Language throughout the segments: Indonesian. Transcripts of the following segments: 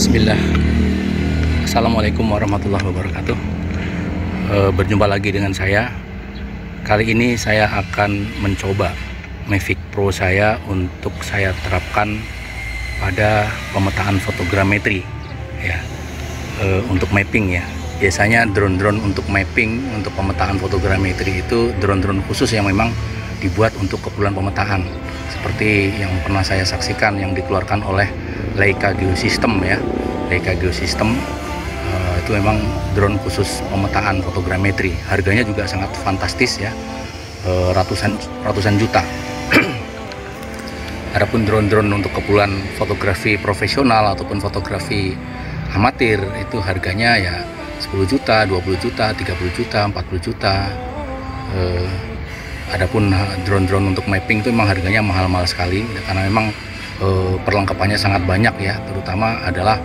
Bismillah. Assalamualaikum warahmatullahi wabarakatuh. Berjumpa lagi dengan saya. Kali ini saya akan mencoba Mavic Pro saya untuk saya terapkan pada pemetaan fotogrametri ya, untuk mapping ya. Biasanya drone-drone untuk mapping, untuk pemetaan fotogrametri itu drone-drone khusus yang memang dibuat untuk keperluan pemetaan, seperti yang pernah saya saksikan yang dikeluarkan oleh Leica Geosystem ya. Leica Geosystem itu memang drone khusus pemetaan fotogrametri. Harganya juga sangat fantastis ya, ratusan juta. Adapun drone-drone untuk keperluan fotografi profesional ataupun fotografi amatir itu harganya ya 10 juta, 20 juta, 30 juta, 40 juta. Adapun drone-drone untuk mapping itu memang harganya mahal-mahal sekali karena memang perlengkapannya sangat banyak ya, terutama adalah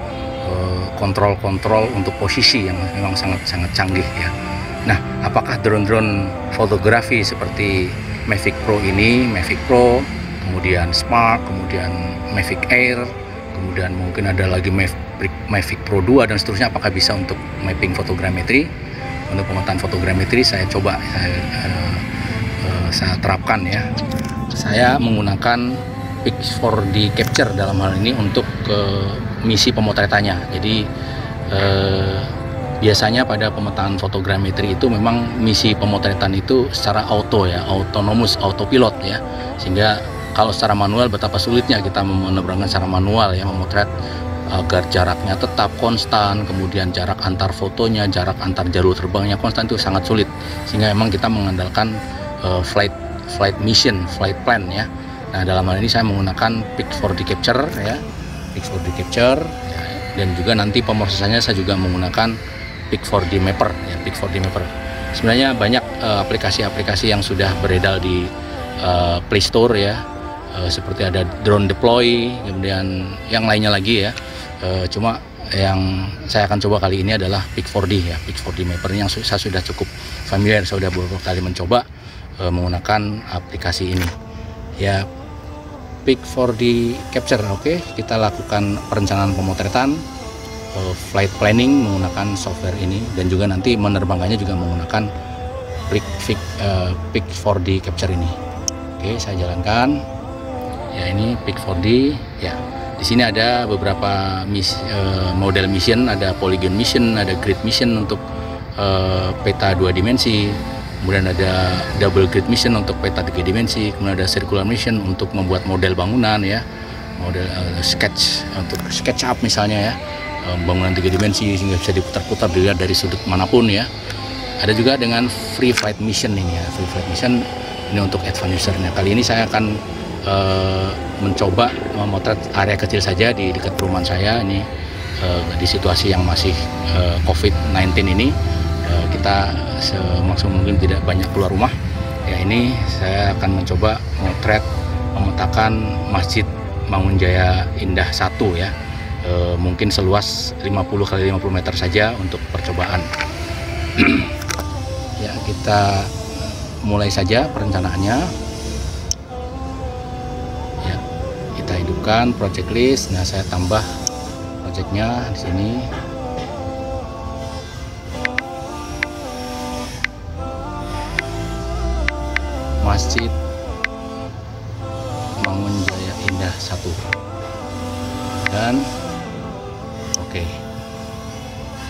kontrol-kontrol untuk posisi yang memang sangat canggih ya. Nah, apakah drone-drone fotografi seperti Mavic Pro ini, Mavic Pro, kemudian Spark, kemudian Mavic Air, kemudian mungkin ada lagi Mavic Pro 2 dan seterusnya, apakah bisa untuk mapping fotogrametri? Untuk pemetaan fotogrametri saya coba saya terapkan ya. Saya menggunakan Pix4D Capture dalam hal ini untuk misi pemotretannya. Jadi biasanya pada pemetaan fotogrametri itu memang misi pemotretan itu secara auto ya, autonomous, autopilot ya, sehingga kalau secara manual betapa sulitnya kita menerbangkan secara manual ya, memotret agar jaraknya tetap konstan, kemudian jarak antar fotonya, jarak antar jalur terbangnya konstan, itu sangat sulit, sehingga memang kita mengandalkan flight plan ya. Nah, dalam hal ini saya menggunakan Pix4D Capture ya, Pix4D Capture ya, dan juga nanti pemrosesannya saya juga menggunakan Pix4D Mapper ya, Pix4D Mapper. Sebenarnya banyak aplikasi-aplikasi yang sudah beredar di Play Store ya, seperti ada Drone Deploy, kemudian yang lainnya lagi ya. Cuma yang saya akan coba kali ini adalah Pix4D ya, Pix4D Mapper yang saya sudah cukup familiar, saya sudah beberapa kali mencoba menggunakan aplikasi ini ya. Pix4D Capture, oke, kita lakukan perencanaan pemotretan, flight planning menggunakan software ini, dan juga nanti menerbangkannya juga menggunakan Pix4D Capture ini. Oke, saya jalankan ya, ini Pix4D ya. Di sini ada beberapa model mission, ada polygon mission, ada grid mission untuk peta 2 dimensi, kemudian ada double grid mission untuk peta 3 dimensi, kemudian ada circular mission untuk membuat model bangunan ya, model sketch untuk SketchUp misalnya ya, bangunan 3 dimensi sehingga bisa diputar-putar dilihat dari sudut manapun ya. Ada juga dengan free flight mission ini ya, free flight mission ini untuk advanced user. Nah, kali ini saya akan mencoba memotret area kecil saja di dekat perumahan saya ini, di situasi yang masih COVID-19 ini. Kita semaksimal mungkin tidak banyak keluar rumah ya. Ini saya akan mencoba memotret, memetakan Masjid Mangunjaya Indah 1 ya, mungkin seluas 50 kali 50 meter saja untuk percobaan. Ya, kita mulai saja perencanaannya ya. Kita hidupkan project list. Nah, saya tambah projectnya di sini. Masjid Mangunjaya Indah 1 dan oke,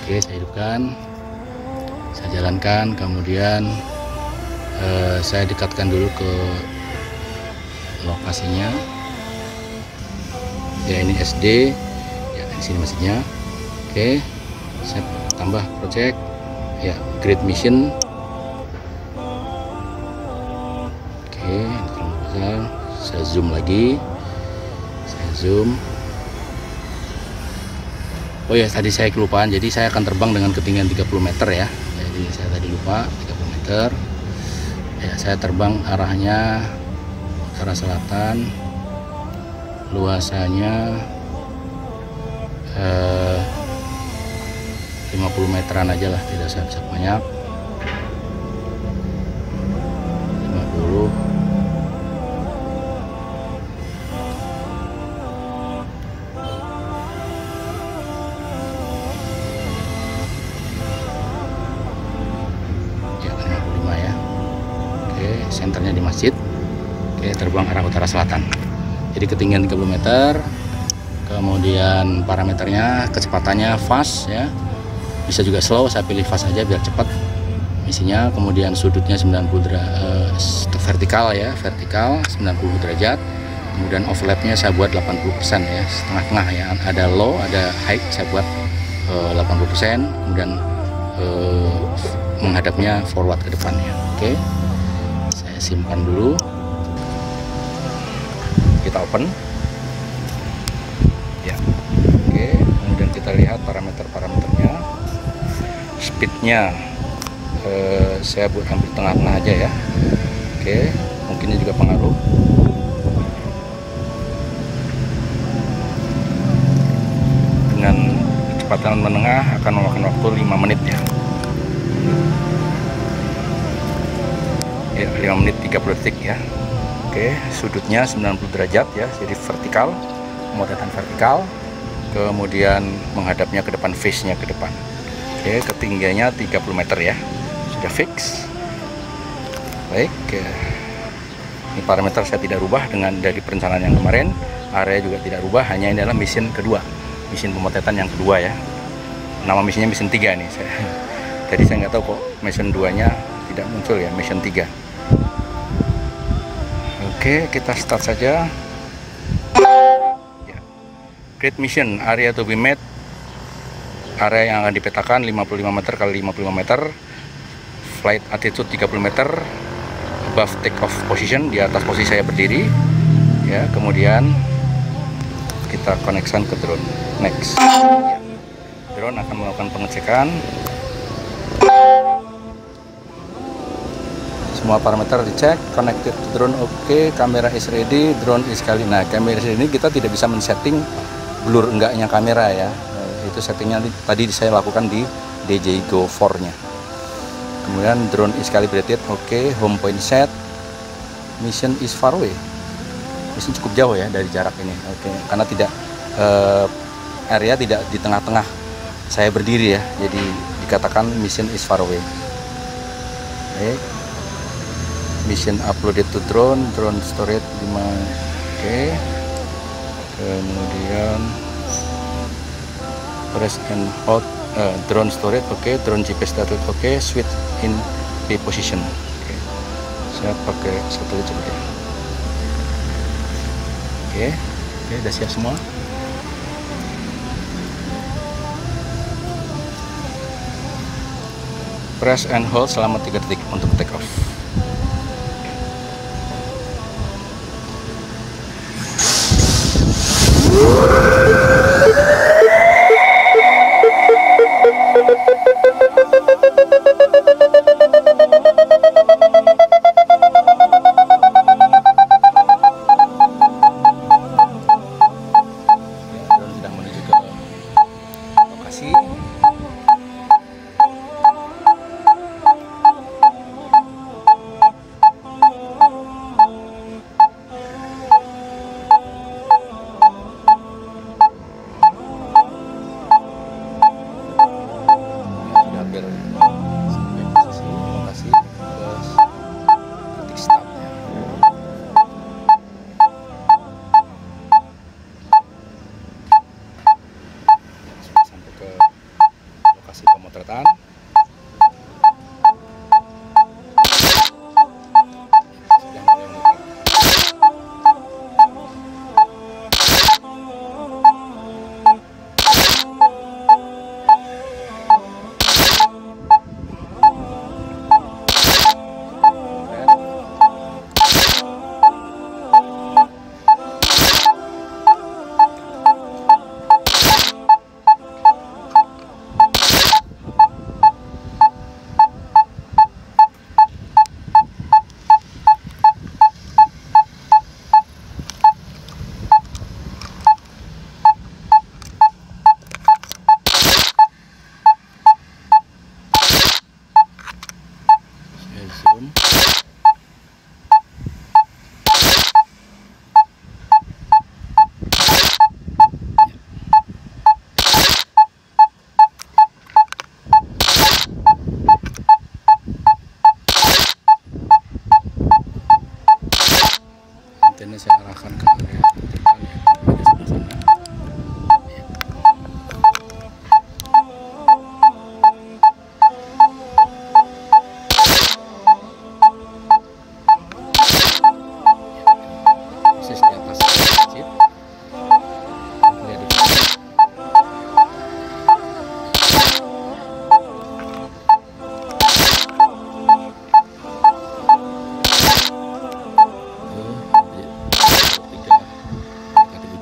saya hidupkan, saya jalankan, kemudian saya dekatkan dulu ke lokasinya ya. Ini SD ya, di sini masjidnya. Oke, saya tambah project ya, grid mission. Saya zoom lagi, saya zoom. Oh ya, tadi saya kelupaan, jadi saya akan terbang dengan ketinggian 30 meter ya. Jadi saya tadi lupa 30 meter ya. Saya terbang arahnya ke arah selatan, luasannya 50 meteran aja lah, tidak usah banyak. 50. senternya di masjid. Oke, terbang arah utara selatan. Jadi ketinggian 30 meter. Kemudian parameternya, kecepatannya fast ya. Bisa juga slow, saya pilih fast aja biar cepat misinya. Kemudian sudutnya 90 derajat vertikal ya, vertikal 90 derajat. Kemudian overlapnya saya buat 80% ya, setengah-tengah ya. Ada low, ada high, saya buat 80%. Kemudian menghadapnya forward ke depannya. Oke, saya simpan dulu. Kita open ya. Oke, kemudian kita lihat parameternya. Speednya saya buat hampir tengah-tengah aja ya. Oke, mungkinnya juga pengaruh. Dengan kecepatan menengah akan memakan waktu 5 menit ya. 5 menit 30 detik ya. Oke, sudutnya 90 derajat ya, jadi vertikal, pemotretan vertikal. Kemudian menghadapnya ke depan, face-nya ke depan. Oke, ketinggiannya 30 meter ya, sudah fix. Baik, ini parameter saya tidak rubah dengan dari perencanaan yang kemarin. Area juga tidak rubah, hanya ini adalah mission kedua, mission pemotretan yang kedua ya. Nama misinya mission 3 nih saya. Jadi saya nggak tahu kok mission 2-nya tidak muncul ya, mission 3. Oke, kita start saja. Ya. Create mission, area to be met. Area yang akan dipetakan 55 meter kali 55 meter. Flight altitude 30 meter. Above take off position, di atas posisi saya berdiri. Ya, kemudian kita connection ke drone. Next. Ya. Drone akan melakukan pengecekan. Semua parameter dicek, connected to drone oke, kamera is ready, drone is kali. Nah, kamera ini kita tidak bisa men-setting blur enggaknya kamera ya. Itu settingnya tadi saya lakukan di DJI Go 4-nya. Kemudian drone is calibrated, oke, home point set, mission is far away. Mission cukup jauh ya dari jarak ini, oke, karena tidak area tidak di tengah-tengah saya berdiri ya, jadi dikatakan mission is far away. Baik. Mission uploaded to drone storage 5, oke. Kemudian press and hold drone storage, oke. Drone GPS status, oke. Switch in P position, oke. Saya pakai satelit seperti ini. Oke, udah siap semua. Press and hold selama 3 detik untuk take off.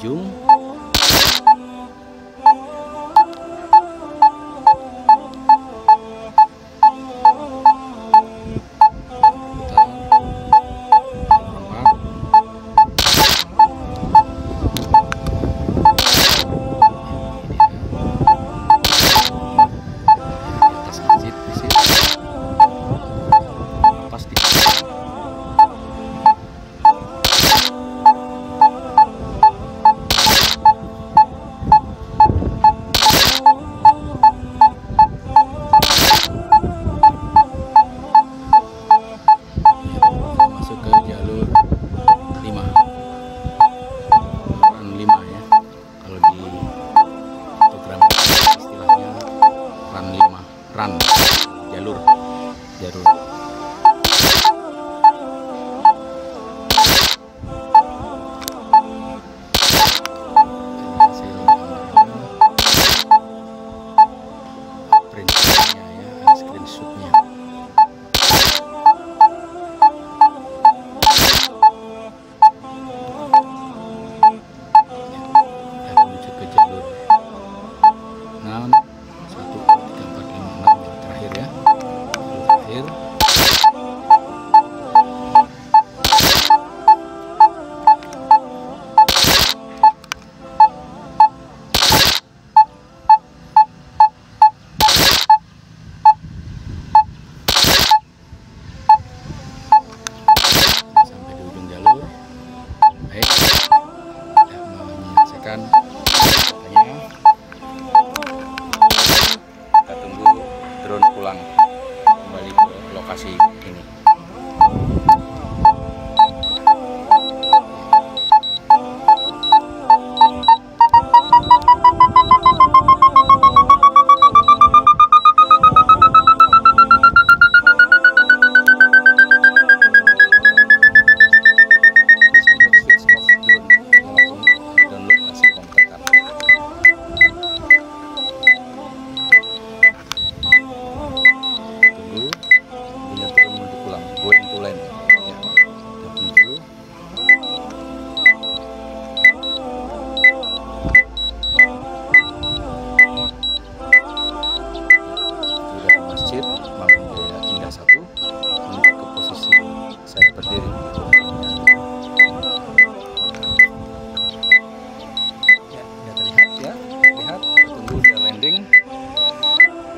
ujung. Run jalur prinsipnya ya, screenshotnya. Menuju ke jalur 6 1 2 3 4 5 6 terakhir ya, terakhir. Sampai di ujung jalur. Baik, tidak menyelesaikan katanya. Kita tunggu drone pulang kembali ke lokasi ini.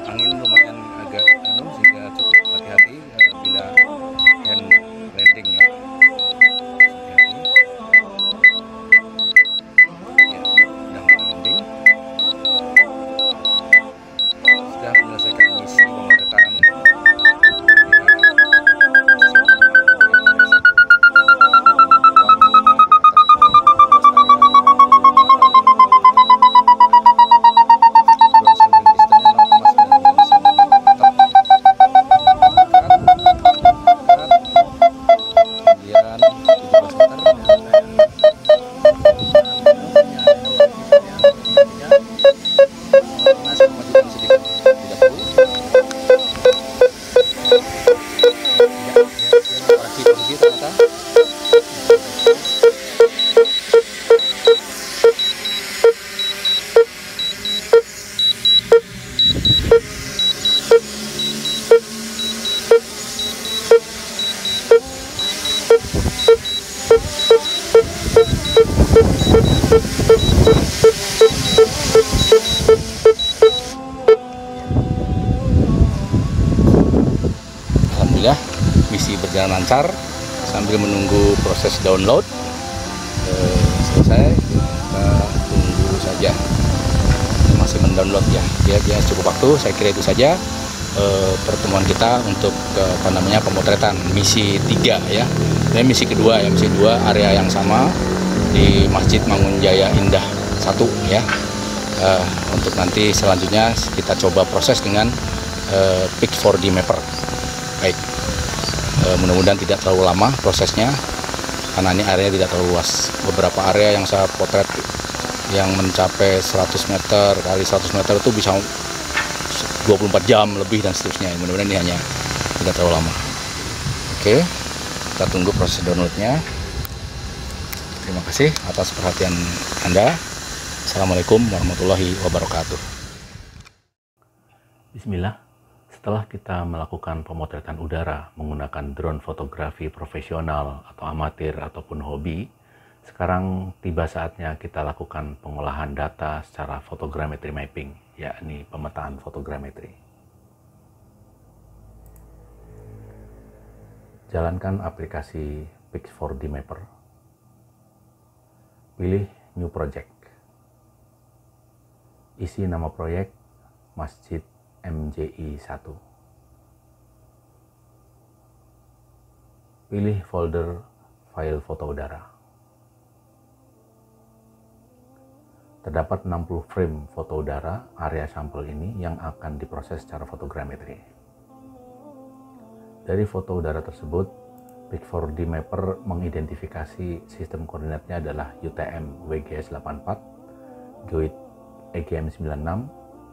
Angin lumayan agak sehingga cukup hati-hati bila hand landing ya. Ya, sudah landing. Sudah menyelesaikan misi pemotretan. Alhamdulillah misi berjalan lancar sambil menunggu proses download selesai. Kita tunggu saja, masih mendownload ya, dia cukup waktu. Saya kira itu saja pertemuan kita untuk pemotretan misi 3 ya. Ini misi kedua ya, misi 2 area yang sama di Masjid Mangunjaya Indah 1 ya. Untuk nanti selanjutnya kita coba proses dengan Pick 4D Mapper. Baik, mudah-mudahan tidak terlalu lama prosesnya karena ini area tidak terlalu luas. Beberapa area yang saya potret yang mencapai 100 meter kali 100 meter itu bisa 24 jam lebih dan seterusnya. Mudah-mudahan ini hanya tidak terlalu lama. Oke, kita tunggu proses downloadnya. Terima kasih atas perhatian Anda. Assalamualaikum warahmatullahi wabarakatuh. Bismillah. Setelah kita melakukan pemotretan udara menggunakan drone fotografi profesional atau amatir ataupun hobi, sekarang tiba saatnya kita lakukan pengolahan data secara photogrammetry mapping, yakni pemetaan fotogrametri. Jalankan aplikasi Pix4D Mapper. Pilih New Project. Isi nama proyek Masjid MJI 1. Pilih folder file foto udara. Terdapat 60 frame foto udara area sampel ini yang akan diproses secara fotogrametri. Dari foto udara tersebut, Pix4D Mapper mengidentifikasi sistem koordinatnya adalah UTM WGS84, GOID EGM96,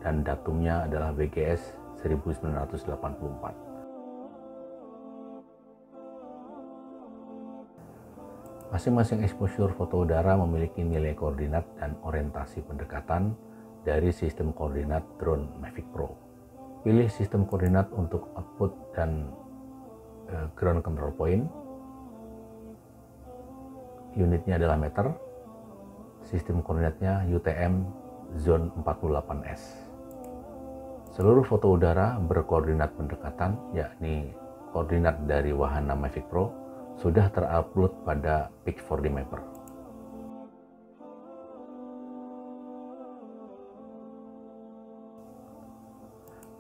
dan datumnya adalah WGS 1984. Masing-masing exposure foto udara memiliki nilai koordinat dan orientasi pendekatan dari sistem koordinat drone Mavic Pro. Pilih sistem koordinat untuk output dan ground control point. Unitnya adalah meter. Sistem koordinatnya UTM Zone 48S. Seluruh foto udara berkoordinat pendekatan, yakni koordinat dari wahana Mavic Pro, sudah terupload pada Pix4D Mapper.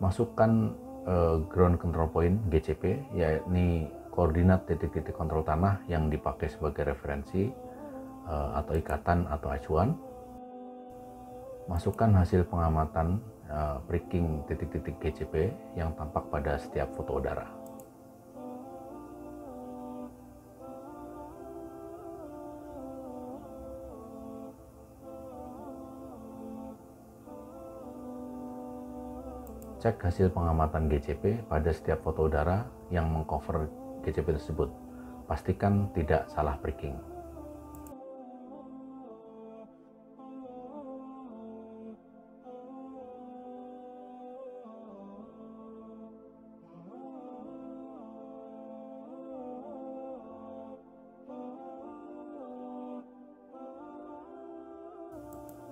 Masukkan ground control point GCP, yakni koordinat titik-titik kontrol tanah yang dipakai sebagai referensi atau ikatan atau acuan. Masukkan hasil pengamatan pricking titik-titik GCP yang tampak pada setiap foto udara. Cek hasil pengamatan GCP pada setiap foto udara yang mengcover GCP tersebut. Pastikan tidak salah pricking.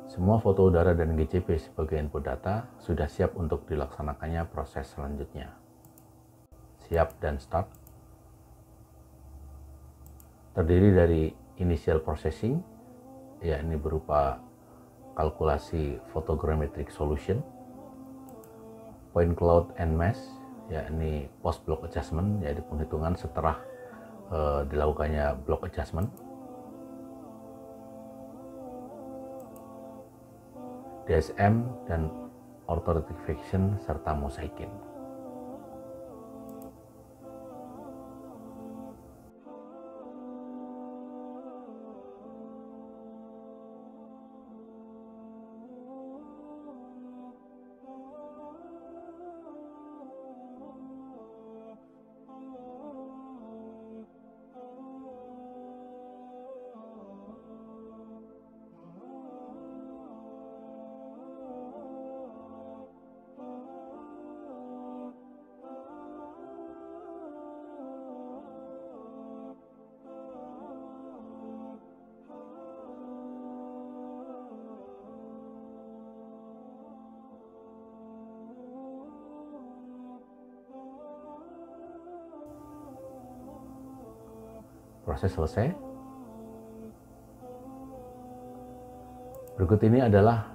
Semua foto udara dan GCP sebagai input data sudah siap untuk dilaksanakannya proses selanjutnya. Siap dan start. Terdiri dari initial processing, yakni berupa kalkulasi photogrammetric solution, point cloud and mesh, yakni post block adjustment, yaitu penghitungan setelah dilakukannya block adjustment, DSM dan ortho rectification serta mosaikin. Proses selesai. Berikut ini adalah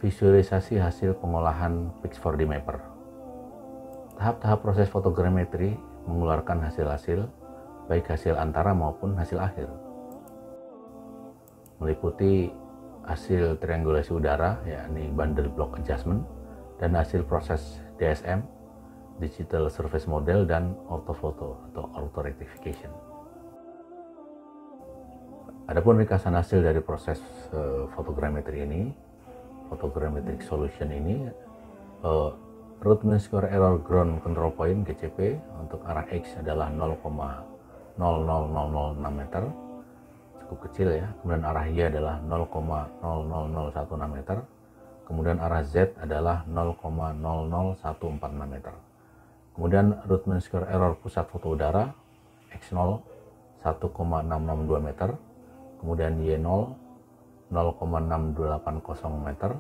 visualisasi hasil pengolahan Pix4D Mapper. Tahap-tahap proses fotogrametri mengeluarkan hasil-hasil, baik hasil antara maupun hasil akhir. Meliputi hasil triangulasi udara, yakni bundle block adjustment, dan hasil proses DSM, Digital Surface Model, dan orthofoto atau ortho rectification. Adapun ringkasan hasil dari proses fotogrametri ini, photogrammetric solution ini, root mean square error ground control point GCP untuk arah X adalah 0,00006 meter, cukup kecil ya. Kemudian arah Y adalah 0,00016 meter. Kemudian arah Z adalah 0,00146 meter. Kemudian root mean square error pusat foto udara X0 1,662 meter. Kemudian Y0 0,6280 meter.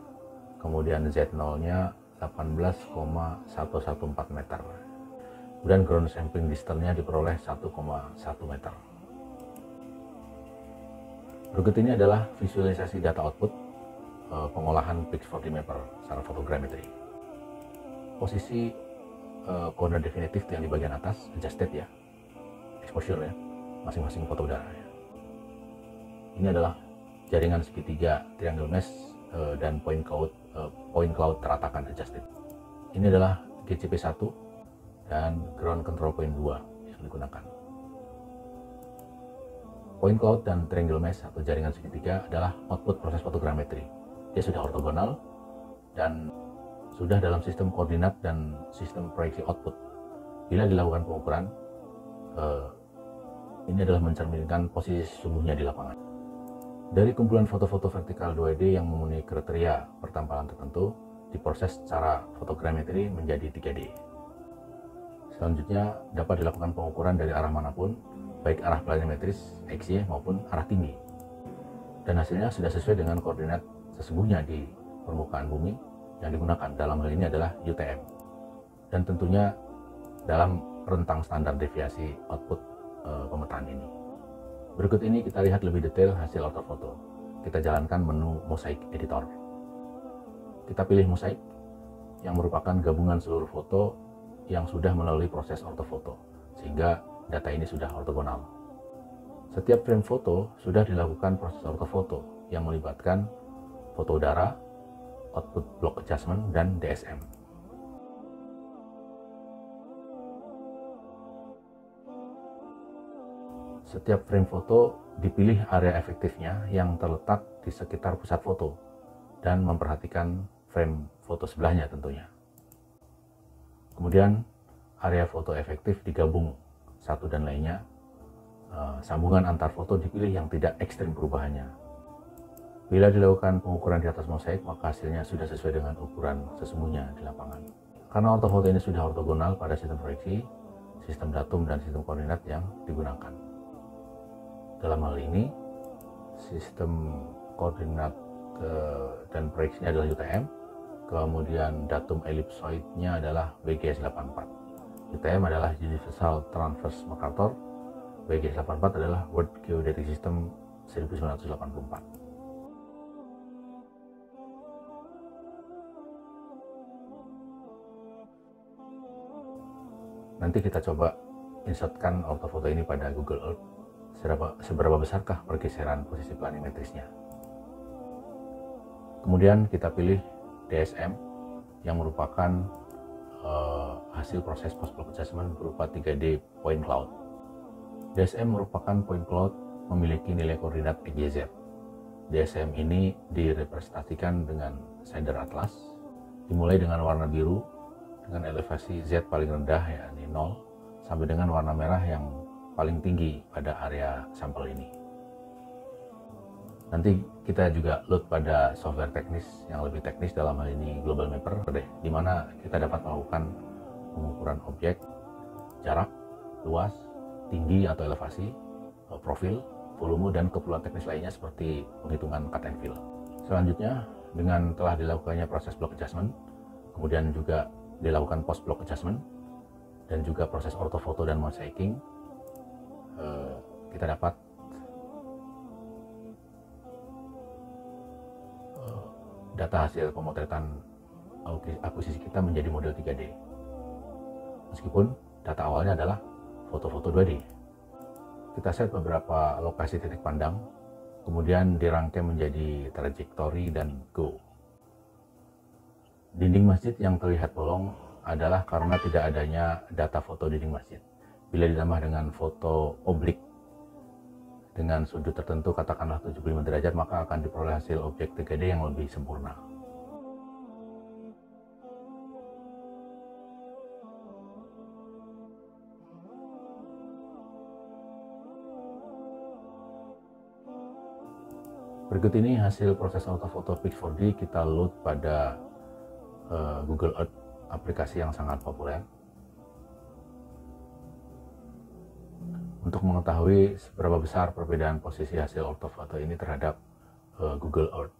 Kemudian Z0-nya 18,114 meter. Kemudian ground sampling distance-nya diperoleh 1,1 meter. Berikut ini adalah visualisasi data output pengolahan Pix4D Mapper secara fotogrametri. Posisi koordinat definitif yang di bagian atas adjusted ya, exposure ya, masing-masing foto udara ya. Ini adalah jaringan segitiga triangle mesh dan point cloud teratakan adjusted. Ini adalah GCP1 dan ground control point 2 yang digunakan. Point cloud dan triangle mesh atau jaringan segitiga adalah output proses fotogrametri. Dia sudah ortogonal dan sudah dalam sistem koordinat dan sistem proyeksi output. Bila dilakukan pengukuran, ini adalah mencerminkan posisi sesungguhnya di lapangan. Dari kumpulan foto-foto vertikal 2D yang memenuhi kriteria pertampalan tertentu, diproses secara fotogrametri menjadi 3D. Selanjutnya dapat dilakukan pengukuran dari arah manapun, baik arah planimetris, XY maupun arah tinggi. Dan hasilnya sudah sesuai dengan koordinat sesungguhnya di permukaan bumi yang digunakan. Dalam hal ini adalah UTM. Dan tentunya dalam rentang standar deviasi output pemetaan ini. Berikut ini kita lihat lebih detail hasil ortofoto. Kita jalankan menu Mosaic Editor. Kita pilih Mosaic yang merupakan gabungan seluruh foto yang sudah melalui proses ortofoto, sehingga data ini sudah ortogonal. Setiap frame foto sudah dilakukan proses ortofoto yang melibatkan foto udara, output block adjustment, dan DSM. Setiap frame foto dipilih area efektifnya yang terletak di sekitar pusat foto dan memperhatikan frame foto sebelahnya tentunya. Kemudian area foto efektif digabung satu dan lainnya. Sambungan antar foto dipilih yang tidak ekstrim perubahannya. Bila dilakukan pengukuran di atas mosaik, maka hasilnya sudah sesuai dengan ukuran sesungguhnya di lapangan. Karena ortofoto ini sudah ortogonal pada sistem proyeksi, sistem datum, dan sistem koordinat yang digunakan. Dalam hal ini, sistem koordinat dan proyeksinya adalah UTM, kemudian datum ellipsoidnya adalah WGS84. UTM adalah Universal Transverse Mercator, WGS84 adalah World Geodetic System 1984. Nanti kita coba insertkan ortofoto ini pada Google Earth. Seberapa besarkah pergeseran posisi planimetrisnya. Kemudian kita pilih DSM yang merupakan hasil proses post-block adjustment berupa 3D point cloud. DSM merupakan point cloud memiliki nilai koordinat XYZ. DSM ini direpresentasikan dengan shader atlas, dimulai dengan warna biru dengan elevasi Z paling rendah yakni 0 sampai dengan warna merah yang paling tinggi pada area sampel ini. Nanti kita juga load pada software teknis yang lebih teknis, dalam hal ini Global Mapper, di mana kita dapat melakukan pengukuran objek, jarak, luas, tinggi atau elevasi, profil, volume, dan keperluan teknis lainnya seperti penghitungan cut and fill. Selanjutnya, dengan telah dilakukannya proses block adjustment, kemudian juga dilakukan post block adjustment, dan juga proses ortofoto dan mosaiking, kita dapat data hasil pemotretan akuisisi kita menjadi model 3D. Meskipun data awalnya adalah foto-foto 2D. Kita set beberapa lokasi titik pandang, kemudian dirangkai menjadi trajektori dan go. Dinding masjid yang terlihat bolong adalah karena tidak adanya data foto dinding masjid. Bila ditambah dengan foto oblik dengan sudut tertentu, katakanlah 75 derajat, maka akan diperoleh hasil objek 3D yang lebih sempurna. Berikut ini hasil proses ortofoto Pix4D kita load pada Google Earth, aplikasi yang sangat populer. Untuk mengetahui seberapa besar perbedaan posisi hasil ortofoto ini terhadap Google Earth.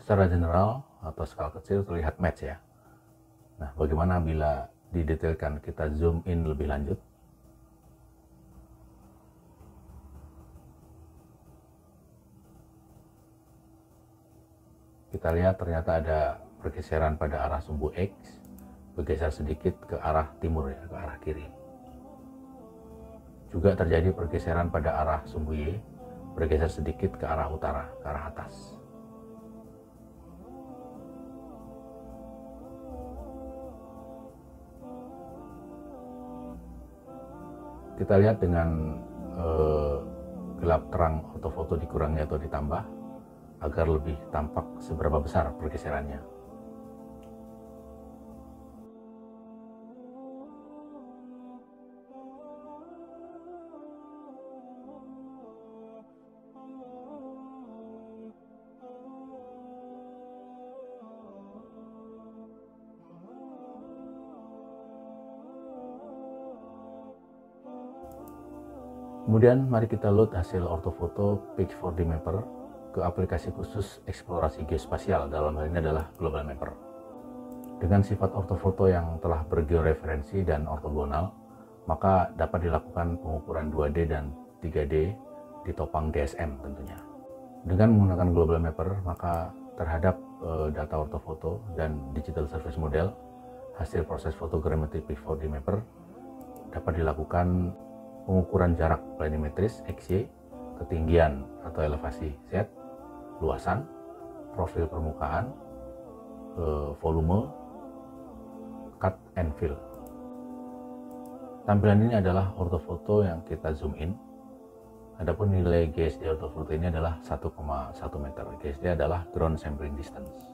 Secara general atau skala kecil terlihat match ya. Nah, bagaimana bila didetailkan, kita zoom in lebih lanjut? Kita lihat ternyata ada pergeseran pada arah sumbu X, bergeser sedikit ke arah timur ya, ke arah kiri. Juga terjadi pergeseran pada arah sumbu Y, bergeser sedikit ke arah utara, ke arah atas. Kita lihat dengan gelap terang ortofoto dikurangi atau ditambah agar lebih tampak seberapa besar pergeserannya. Kemudian mari kita load hasil ortofoto Pix4D Mapper ke aplikasi khusus eksplorasi geospasial, dalam hal ini adalah Global Mapper. Dengan sifat ortofoto yang telah bergeoreferensi dan ortogonal, maka dapat dilakukan pengukuran 2D dan 3D di topang DSM tentunya. Dengan menggunakan Global Mapper, maka terhadap data ortofoto dan Digital Surface Model, hasil proses fotogrametri Pix4D Mapper dapat dilakukan pengukuran jarak planimetris XY, ketinggian atau elevasi Z, luasan, profil permukaan, volume, cut and fill. Tampilan ini adalah ortofoto yang kita zoom in. Adapun nilai GSD ortofoto ini adalah 1,1 meter. GSD adalah ground sampling distance.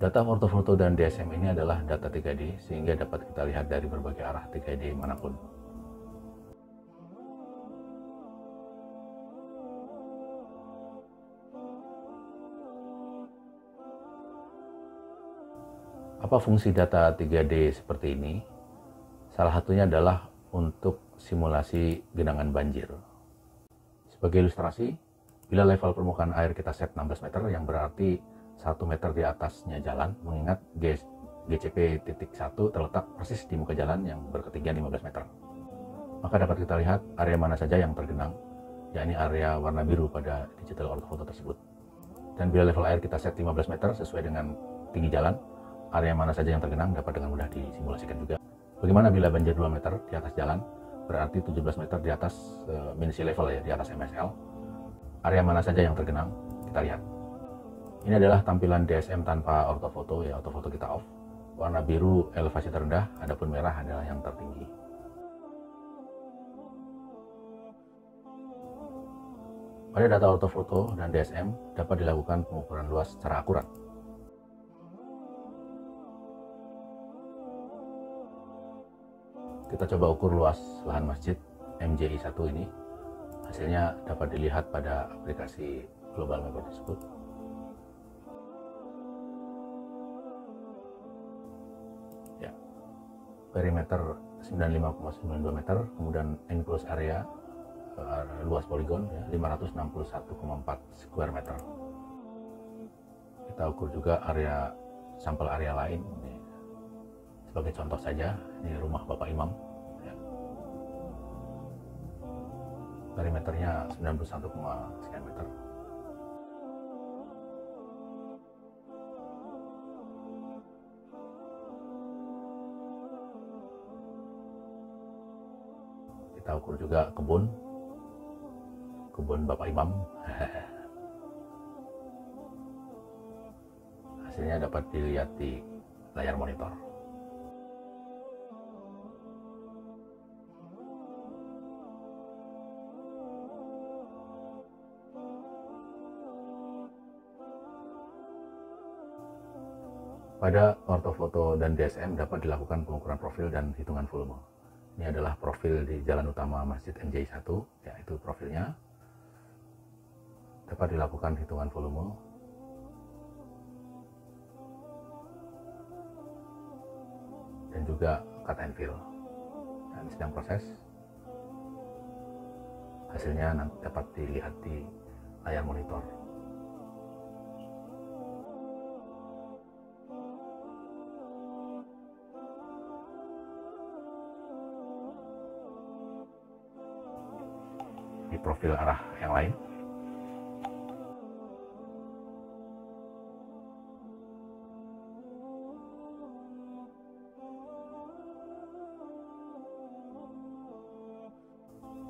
Data ortofoto dan DSM ini adalah data 3D sehingga dapat kita lihat dari berbagai arah 3D manapun. Apa fungsi data 3D seperti ini? Salah satunya adalah untuk simulasi genangan banjir. Sebagai ilustrasi, bila level permukaan air kita set 16 meter, yang berarti 1 meter di atasnya jalan, mengingat GCP titik 1 terletak persis di muka jalan yang berketinggian 15 meter. Maka dapat kita lihat area mana saja yang tergenang, yakni area warna biru pada digital ortofoto tersebut. Dan bila level air kita set 15 meter sesuai dengan tinggi jalan, area mana saja yang tergenang dapat dengan mudah disimulasikan juga. Bagaimana bila banjir 2 meter di atas jalan, berarti 17 meter di atas min sea level ya, di atas MSL. Area mana saja yang tergenang, kita lihat. Ini adalah tampilan DSM tanpa ortofoto ya, ortofoto kita off. Warna biru elevasi terendah, adapun merah adalah yang tertinggi. Pada data ortofoto dan DSM dapat dilakukan pengukuran luas secara akurat. Kita coba ukur luas lahan masjid MJI 1 ini. Hasilnya dapat dilihat pada aplikasi Global Mapper tersebut. Ya, perimeter 95,92 meter, kemudian enclosed area luas poligon ya, 561,4 square meter. Kita ukur juga area sampel area lain. Sebagai contoh saja, ini rumah Bapak Imam. Ya. Perimeternya 91, sekian meter. Kita ukur juga kebun Bapak Imam. Hasilnya dapat dilihat di layar monitor. Pada ortofoto dan DSM dapat dilakukan pengukuran profil dan hitungan volume. Ini adalah profil di jalan utama Masjid MJ1, yaitu profilnya. Dapat dilakukan hitungan volume. Dan juga cut and fill. Dan sedang proses. Hasilnya nanti dapat dilihat di layar monitor. Di profil arah yang lain.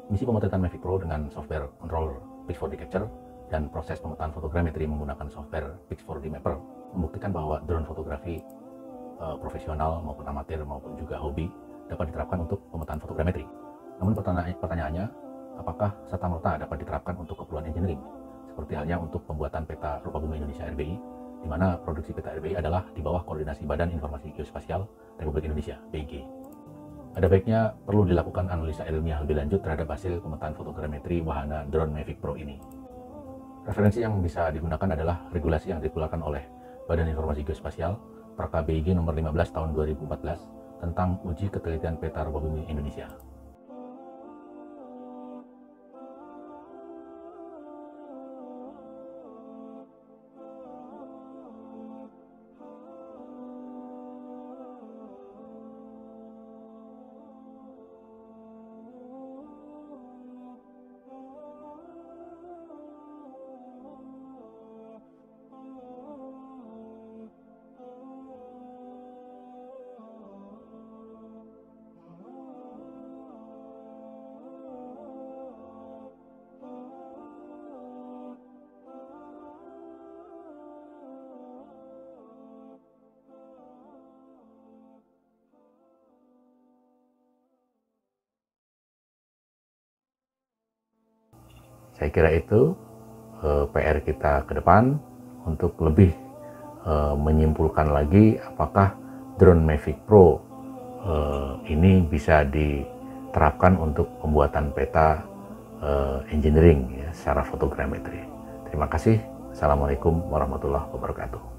Misi pemotretan Mavic Pro dengan software controller Pix4D Capture dan proses pemetaan fotogrametri menggunakan software Pix4D Mapper membuktikan bahwa drone fotografi profesional maupun amatir maupun juga hobi dapat diterapkan untuk pemetaan fotogrametri. Namun pertanyaannya, apakah serta-merta dapat diterapkan untuk keperluan engineering? Seperti halnya untuk pembuatan peta rupa bumi Indonesia RBI, di mana produksi peta RBI adalah di bawah koordinasi Badan Informasi Geospasial Republik Indonesia (BIG). Ada baiknya perlu dilakukan analisa ilmiah lebih lanjut terhadap hasil pemetaan fotogrametri wahana drone Mavic Pro ini. Referensi yang bisa digunakan adalah regulasi yang dikeluarkan oleh Badan Informasi Geospasial Perka BIG nomor 15 tahun 2014 tentang uji ketelitian peta rupa bumi Indonesia. Saya kira itu PR kita ke depan untuk lebih menyimpulkan lagi apakah drone Mavic Pro ini bisa diterapkan untuk pembuatan peta engineering ya, secara fotogrametri. Terima kasih. Assalamualaikum warahmatullahi wabarakatuh.